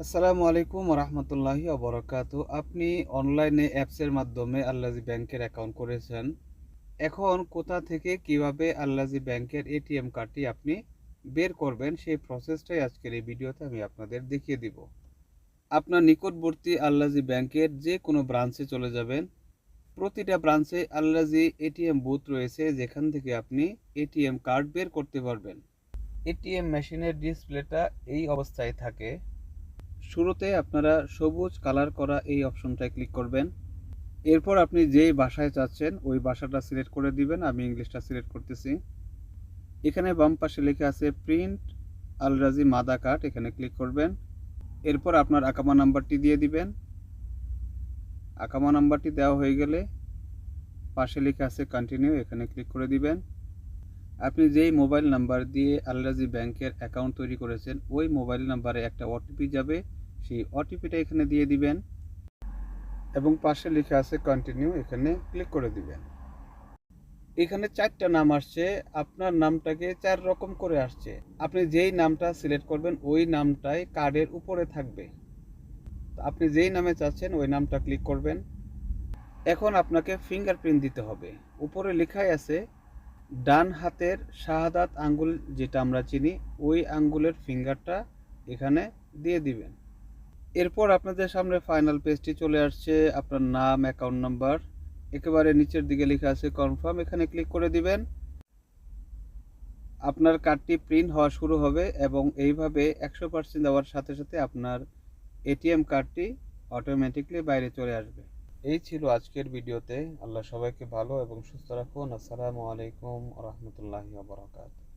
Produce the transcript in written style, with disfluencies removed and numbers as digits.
আসসালামু আলাইকুম রহমতুল্লাহি অবরাকাতু। আপনি অনলাইনে অ্যাপসের মাধ্যমে আল্লাজি ব্যাংকের অ্যাকাউন্ট করেছেন। এখন কোথা থেকে কিভাবে আল্লাজি ব্যাংকের এটিএম কার্ডটি আপনি বের করবেন সেই প্রসেসটাই আজকের এই ভিডিওতে আমি আপনাদের দেখিয়ে দিব। আপনার নিকটবর্তী আল্লাজি ব্যাংকের যে কোনো ব্রাঞ্চে চলে যাবেন। প্রতিটা ব্রাঞ্চে আল্লাজি এটিএম বুথ রয়েছে, যেখান থেকে আপনি এটিএম কার্ড বের করতে পারবেন। এটিএম মেশিনের ডিসপ্লেটা এই অবস্থায় থাকে। শুরুতে আপনারা সবুজ কালার করা এই অপশনটায় ক্লিক করবেন। এরপর আপনি যেই ভাষায় চাচ্ছেন ওই ভাষাটা সিলেক্ট করে দিবেন। আমি ইংলিশটা সিলেক্ট করতেছি। এখানে বাম পাশে লেখা আছে প্রিন্ট আলরাজি মাদা কার্ড, এখানে ক্লিক করবেন। এরপর আপনার আকামা নাম্বারটি দিয়ে দিবেন। আকামা নাম্বারটি দেওয়া হয়ে গেলে পাশে লেখা আছে কন্টিনিউ, এখানে ক্লিক করে দিবেন। আপনি যেই মোবাইল নাম্বার দিয়ে আলরাজি ব্যাংকের অ্যাকাউন্ট তৈরি করেছেন ওই মোবাইল নাম্বারে একটা ওটিপি যাবে, সেই ওটিপিটা এখানে দিয়ে দিবেন এবং পাশে লেখা আছে কন্টিনিউ, এখানে ক্লিক করে দিবেন। এখানে 4টা নাম আসছে, আপনার নামটাকে 4 রকম করে আসছে। আপনি যেই নামটা সিলেক্ট করবেন ওই নামটাই কার্ডের উপরে থাকবে। আপনি যেই নামে চাচ্ছেন ওই নামটা ক্লিক করবেন। এখন আপনাকে ফিঙ্গারপ্রিন্ট দিতে হবে। উপরে লেখাই আছে ডান হাতের শাহাদাত আঙ্গুল, যেটা আমরা চিনি, ওই আঙ্গুলের ফিঙ্গারটা এখানে দিয়ে দিবেন। এরপর আপনাদের সামনে ফাইনাল পেজটি চলে আসছে। আপনার নাম, অ্যাকাউন্ট নাম্বার, একেবারে নিচের দিকে লেখা আছে কনফার্ম, এখানে ক্লিক করে দিবেন। আপনার কার্ডটি প্রিন্ট হওয়া শুরু হবে এবং এইভাবে 100% দেওয়ার সাথে সাথে আপনার এটিএম কার্ডটি অটোমেটিকলি বাইরে চলে আসবে। এই ছিল আজকের ভিডিওতে। আল্লাহ সবাইকে ভালো এবং সুস্থ রাখুন। আসসালামু আলাইকুম রহমতুল্লাহি ওয়া বারাকাতুহু।